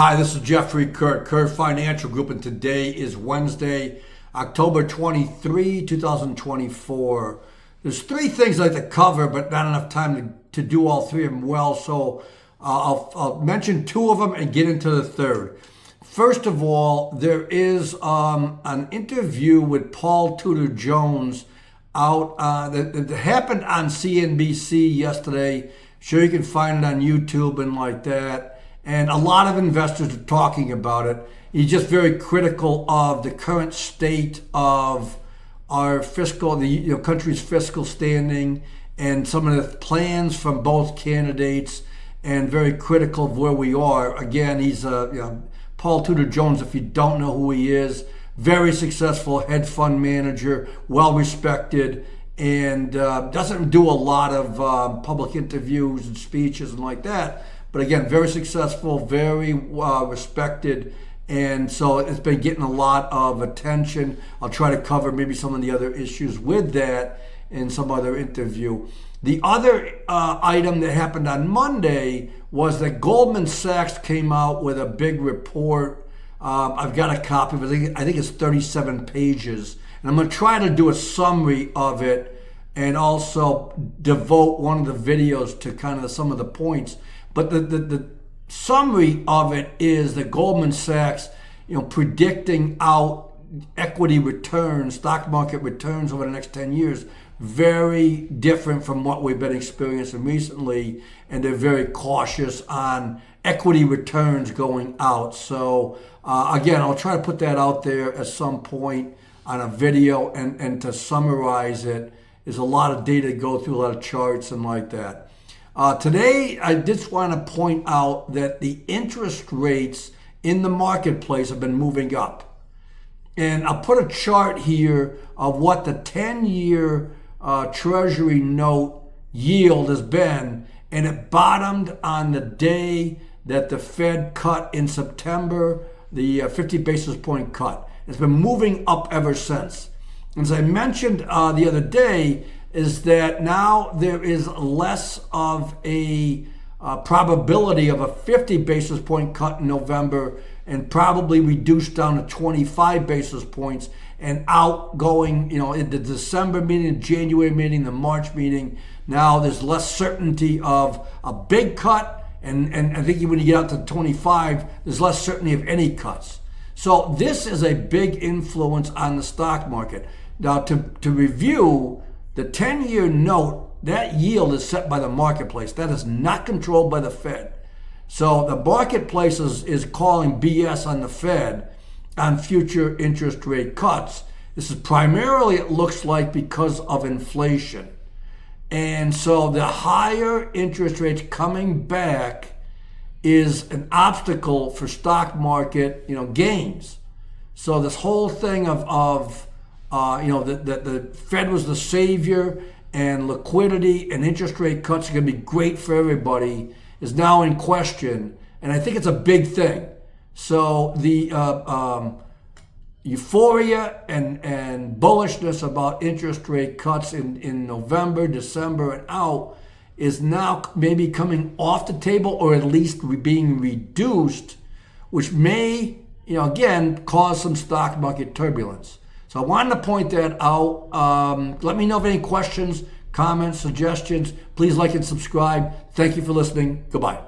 Hi, this is Jeffrey Kurt Financial Group, and today is Wednesday, October 23, 2024. There's three things I'd like to cover, but not enough time to do all three of them well, so I'll mention two of them and get into the third. First of all, there is an interview with Paul Tudor Jones out that happened on CNBC yesterday. Sure, you can find it on YouTube and like that. And a lot of investors are talking about it. He's just very critical of the current state of our the country's fiscal standing and some of the plans from both candidates, and very critical of where we are. Again, he's Paul Tudor Jones, if you don't know who he is, very successful hedge fund manager, well respected, and doesn't do a lot of public interviews and speeches and like that. But again, very successful, very respected, and so it's been getting a lot of attention. I'll try to cover maybe some of the other issues with that in some other interview. The other item that happened on Monday was that Goldman Sachs came out with a big report. I've got a copy of it. I think it's 37 pages. And I'm going to try to do a summary of it and also devote one of the videos to kind of some of the points. But the summary of it is that Goldman Sachs, predicting out equity returns, stock market returns over the next 10 years, very different from what we've been experiencing recently, and they're very cautious on equity returns going out. So again, I'll try to put that out there at some point on a video, and to summarize it, there's a lot of data to go through, a lot of charts and like that. Today, I just want to point out that the interest rates in the marketplace have been moving up. And I'll put a chart here of what the 10-year Treasury note yield has been, and it bottomed on the day that the Fed cut in September, the 50 basis point cut. It's been moving up ever since. As I mentioned the other day, is that now there is less of a probability of a 50 basis point cut in November, and probably reduced down to 25 basis points, and outgoing, in the December meeting, the January meeting, the March meeting. Now there's less certainty of a big cut, and I think when you get out to 25, there's less certainty of any cuts. So this is a big influence on the stock market. Now to review, the 10-year note, that yield is set by the marketplace. That is not controlled by the Fed. So the marketplace is calling BS on the Fed on future interest rate cuts. This is primarily, it looks like, because of inflation. And so the higher interest rates coming back is an obstacle for stock market, gains. So this whole thing of the Fed was the savior, and liquidity and interest rate cuts are going to be great for everybody, is now in question. And I think it's a big thing. So the euphoria and bullishness about interest rate cuts in November, December, and out is now maybe coming off the table, or at least being reduced, which may, again, cause some stock market turbulence. So I wanted to point that out. Let me know of any questions, comments, suggestions. Please like and subscribe. Thank you for listening. Goodbye.